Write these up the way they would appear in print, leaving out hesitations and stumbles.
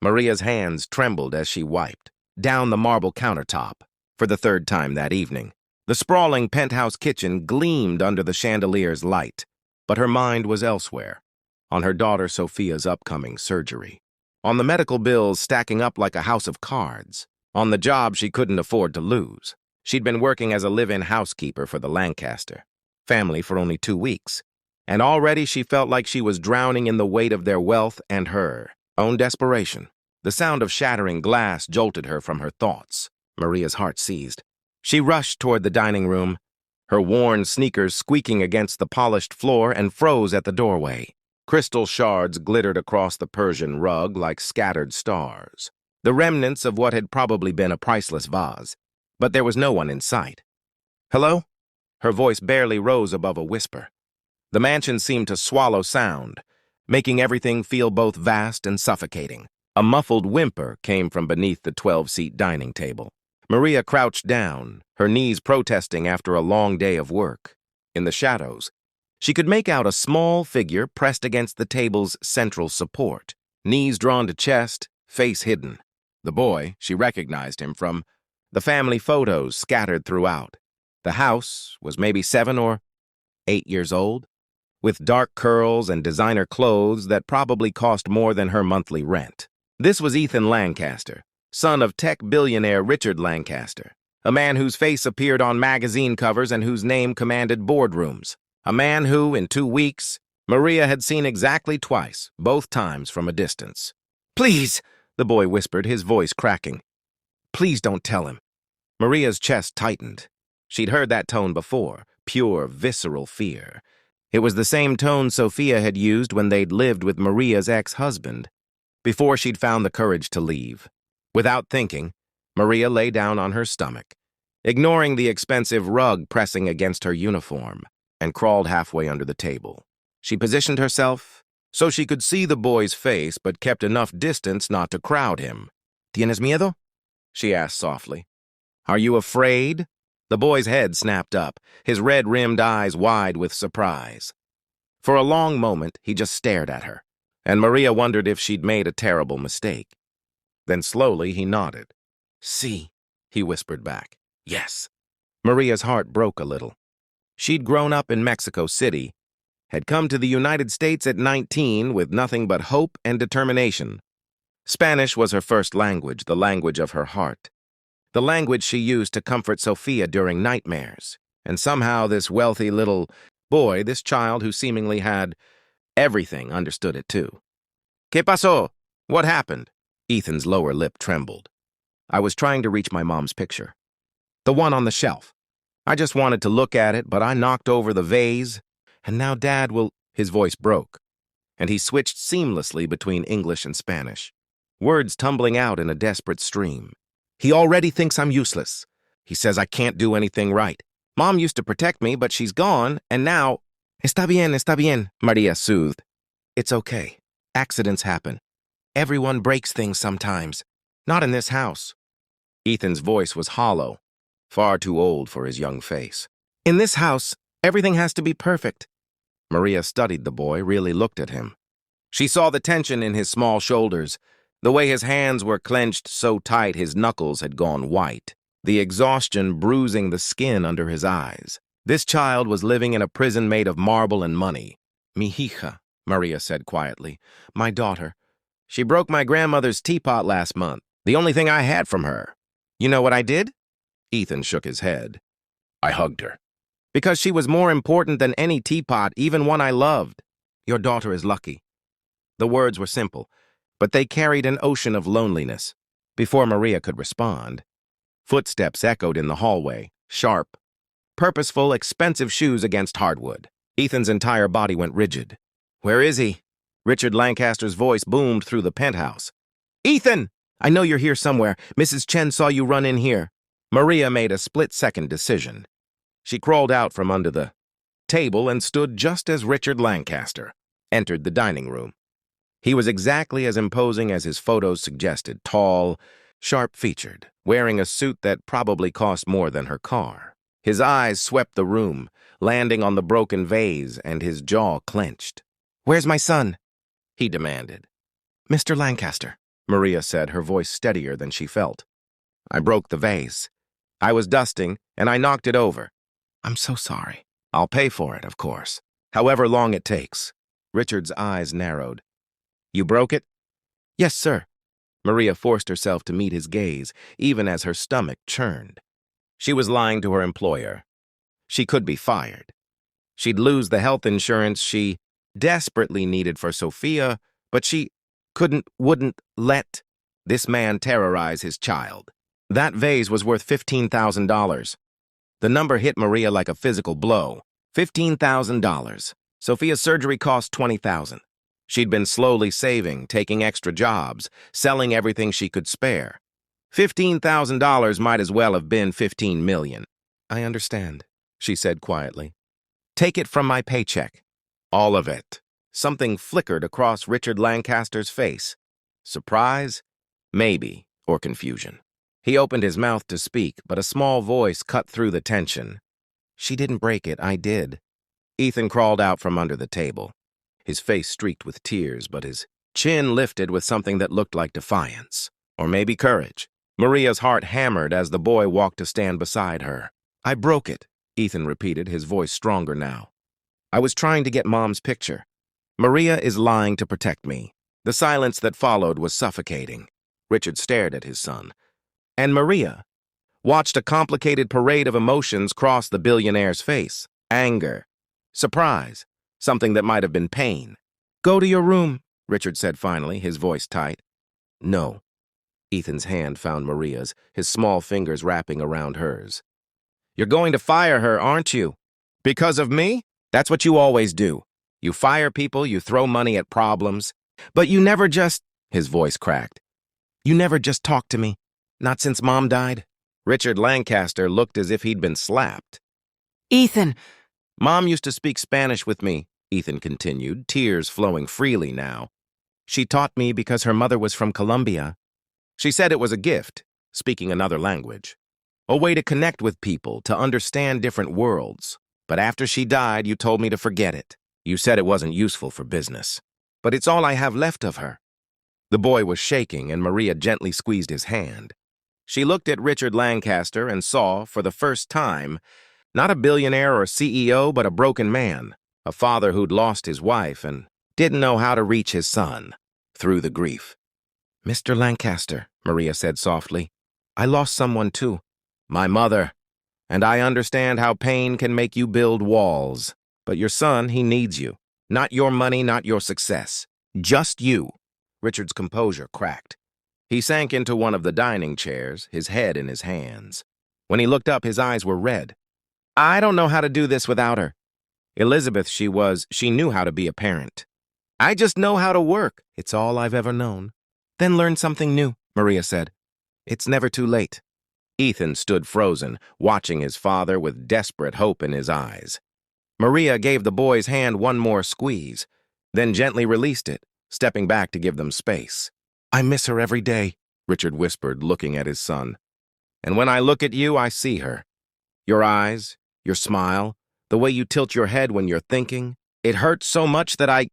Maria's hands trembled as she wiped down the marble countertop for the third time that evening. The sprawling penthouse kitchen gleamed under the chandelier's light, but her mind was elsewhere, on her daughter Sophia's upcoming surgery, on the medical bills stacking up like a house of cards, on the job she couldn't afford to lose. She'd been working as a live-in housekeeper for the Lancaster family for only 2 weeks, and already she felt like she was drowning in the weight of their wealth and her own desperation. The sound of shattering glass jolted her from her thoughts. Maria's heart seized. She rushed toward the dining room, her worn sneakers squeaking against the polished floor, and froze at the doorway. Crystal shards glittered across the Persian rug like scattered stars, the remnants of what had probably been a priceless vase. But there was no one in sight. "Hello?" Her voice barely rose above a whisper. The mansion seemed to swallow sound, making everything feel both vast and suffocating. A muffled whimper came from beneath the 12-seat dining table. Maria crouched down, her knees protesting after a long day of work. In the shadows, she could make out a small figure pressed against the table's central support, knees drawn to chest, face hidden. The boy, she recognized him from the family photos scattered throughout. The house was maybe 7 or 8 years old, with dark curls and designer clothes that probably cost more than her monthly rent. This was Ethan Lancaster, son of tech billionaire Richard Lancaster, a man whose face appeared on magazine covers and whose name commanded boardrooms. A man who, in 2 weeks, Maria had seen exactly twice, both times from a distance. "Please," the boy whispered, his voice cracking. "Please don't tell him." Maria's chest tightened. She'd heard that tone before, pure, visceral fear. It was the same tone Sophia had used when they'd lived with Maria's ex-husband, before she'd found the courage to leave. Without thinking, Maria lay down on her stomach, ignoring the expensive rug pressing against her uniform, and crawled halfway under the table. She positioned herself so she could see the boy's face but kept enough distance not to crowd him. "Tienes miedo?" she asked softly. "Are you afraid?" The boy's head snapped up, his red-rimmed eyes wide with surprise. For a long moment, he just stared at her, and Maria wondered if she'd made a terrible mistake. Then slowly he nodded. "Sí," he whispered back. "Yes." Maria's heart broke a little. She'd grown up in Mexico City, had come to the United States at 19 with nothing but hope and determination. Spanish was her first language, the language of her heart, the language she used to comfort Sophia during nightmares. And somehow this wealthy little boy, this child who seemingly had everything, understood it too. "¿Qué pasó? What happened?" Ethan's lower lip trembled. "I was trying to reach my mom's picture. The one on the shelf. I just wanted to look at it, but I knocked over the vase, and now Dad will—" His voice broke, and he switched seamlessly between English and Spanish, words tumbling out in a desperate stream. "He already thinks I'm useless. He says I can't do anything right. Mom used to protect me, but she's gone, and now—" Está bien, Maria soothed. "It's okay. Accidents happen. Everyone breaks things sometimes. Not in this house." Ethan's voice was hollow, far too old for his young face. "In this house, everything has to be perfect." Maria studied the boy, really looked at him. She saw the tension in his small shoulders, the way his hands were clenched so tight his knuckles had gone white, the exhaustion bruising the skin under his eyes. This child was living in a prison made of marble and money. "Mi hija," Maria said quietly. "My daughter. She broke my grandmother's teapot last month, the only thing I had from her. You know what I did?" Ethan shook his head. "I hugged her. Because she was more important than any teapot, even one I loved. Your daughter is lucky." The words were simple, but they carried an ocean of loneliness. Before Maria could respond, footsteps echoed in the hallway, sharp, purposeful, expensive shoes against hardwood. Ethan's entire body went rigid. "Where is he?" Richard Lancaster's voice boomed through the penthouse. "Ethan! I know you're here somewhere. Mrs. Chen saw you run in here." Maria made a split-second decision. She crawled out from under the table and stood just as Richard Lancaster entered the dining room. He was exactly as imposing as his photos suggested, tall, sharp-featured, wearing a suit that probably cost more than her car. His eyes swept the room, landing on the broken vase, and his jaw clenched. "Where's my son?" he demanded. "Mr. Lancaster." Maria said, her voice steadier than she felt. I broke the vase. I was dusting, and I knocked it over. I'm so sorry. I'll pay for it, of course. However long it takes. Richard's eyes narrowed. You broke it? Yes, sir. Maria forced herself to meet his gaze, even as her stomach churned. She was lying to her employer. She could be fired. She'd lose the health insurance she desperately needed for Sophia, but she wouldn't let this man terrorize his child. That vase was worth $15,000. The number hit Maria like a physical blow. $15,000. Sophia's surgery cost $20,000. She'd been slowly saving, taking extra jobs, selling everything she could spare. $15,000 might as well have been $15 million. I understand, she said quietly. Take it from my paycheck. All of it. Something flickered across Richard Lancaster's face. Surprise? Maybe, or confusion. He opened his mouth to speak, but a small voice cut through the tension. She didn't break it, I did. Ethan crawled out from under the table. His face streaked with tears, but his chin lifted with something that looked like defiance. Or maybe courage. Maria's heart hammered as the boy walked to stand beside her. I broke it, Ethan repeated, his voice stronger now. I was trying to get Mom's picture. Maria is lying to protect me. The silence that followed was suffocating. Richard stared at his son. And Maria watched a complicated parade of emotions cross the billionaire's face. Anger. Surprise. Something that might have been pain. Go to your room, Richard said finally, his voice tight. No. Ethan's hand found Maria's, his small fingers wrapping around hers. You're going to fire her, aren't you? Because of me? That's what you always do. You fire people, you throw money at problems. But you never just... His voice cracked. You never just talk to me. Not since Mom died. Richard Lancaster looked as if he'd been slapped. Ethan! Mom used to speak Spanish with me, Ethan continued, tears flowing freely now. She taught me because her mother was from Colombia. She said it was a gift, speaking another language. A way to connect with people, to understand different worlds. But after she died, you told me to forget it. You said it wasn't useful for business. But it's all I have left of her. The boy was shaking, and Maria gently squeezed his hand. She looked at Richard Lancaster and saw, for the first time, not a billionaire or CEO, but a broken man, a father who'd lost his wife and didn't know how to reach his son through the grief. Mr. Lancaster, Maria said softly, I lost someone too. My mother. And I understand how pain can make you build walls. But your son, he needs you. Not your money, not your success. Just you. Richard's composure cracked. He sank into one of the dining chairs, his head in his hands. When he looked up, his eyes were red. I don't know how to do this without her. Elizabeth, she knew how to be a parent. I just know how to work. It's all I've ever known. Then learn something new, Maria said. It's never too late. Ethan stood frozen, watching his father with desperate hope in his eyes. Maria gave the boy's hand one more squeeze, then gently released it, stepping back to give them space. I miss her every day, Richard whispered, looking at his son. And when I look at you, I see her. Your eyes, your smile, the way you tilt your head when you're thinking. It hurts so much that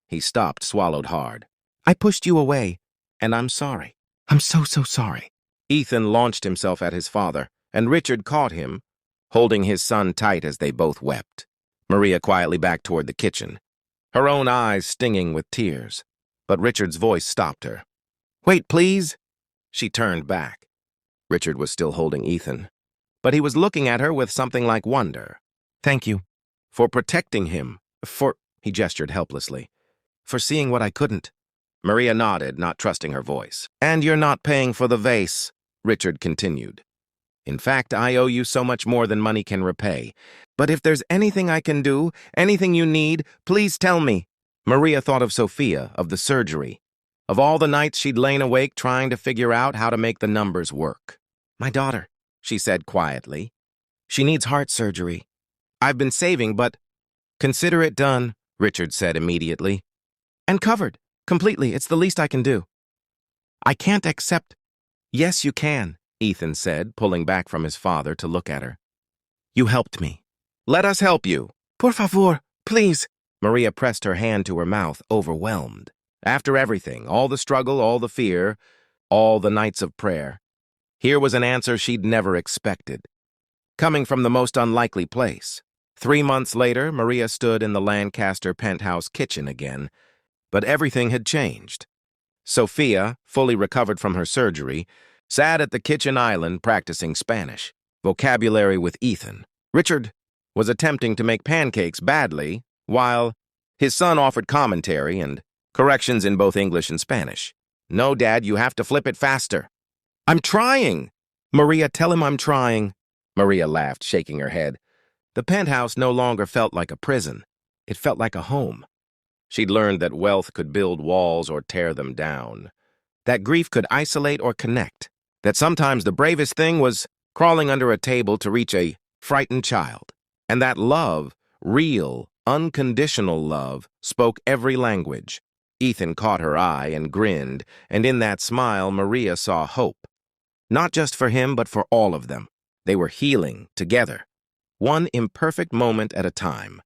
He stopped, swallowed hard. I pushed you away, and I'm sorry. I'm so sorry. Ethan launched himself at his father, and Richard caught him, holding his son tight as they both wept. Maria quietly backed toward the kitchen, her own eyes stinging with tears. But Richard's voice stopped her. Wait, please. She turned back. Richard was still holding Ethan, but he was looking at her with something like wonder. Thank you. For protecting him. He gestured helplessly. For seeing what I couldn't. Maria nodded, not trusting her voice. And you're not paying for the vase, Richard continued. In fact, I owe you so much more than money can repay. But if there's anything I can do, anything you need, please tell me. Maria thought of Sophia, of the surgery, of all the nights she'd lain awake trying to figure out how to make the numbers work. My daughter, she said quietly. She needs heart surgery. I've been saving, but... Consider it done, Richard said immediately. And covered. Completely. It's the least I can do. I can't accept... Yes, you can, Ethan said, pulling back from his father to look at her. You helped me. Let us help you. Por favor, please. Maria pressed her hand to her mouth, overwhelmed. After everything, all the struggle, all the fear, all the nights of prayer, here was an answer she'd never expected, coming from the most unlikely place. 3 months later, Maria stood in the Lancaster penthouse kitchen again, but everything had changed. Sophia, fully recovered from her surgery, sat at the kitchen island practicing Spanish vocabulary with Ethan. Richard was attempting to make pancakes badly, while his son offered commentary and corrections in both English and Spanish. "No, Dad, you have to flip it faster." "I'm trying!" "Maria, tell him I'm trying." Maria laughed, shaking her head. The penthouse no longer felt like a prison. It felt like a home. She'd learned that wealth could build walls or tear them down, that grief could isolate or connect, that sometimes the bravest thing was crawling under a table to reach a frightened child, and that love, real, unconditional love, spoke every language. Ethan caught her eye and grinned, and in that smile Maria saw hope. Not just for him, but for all of them. They were healing together, one imperfect moment at a time.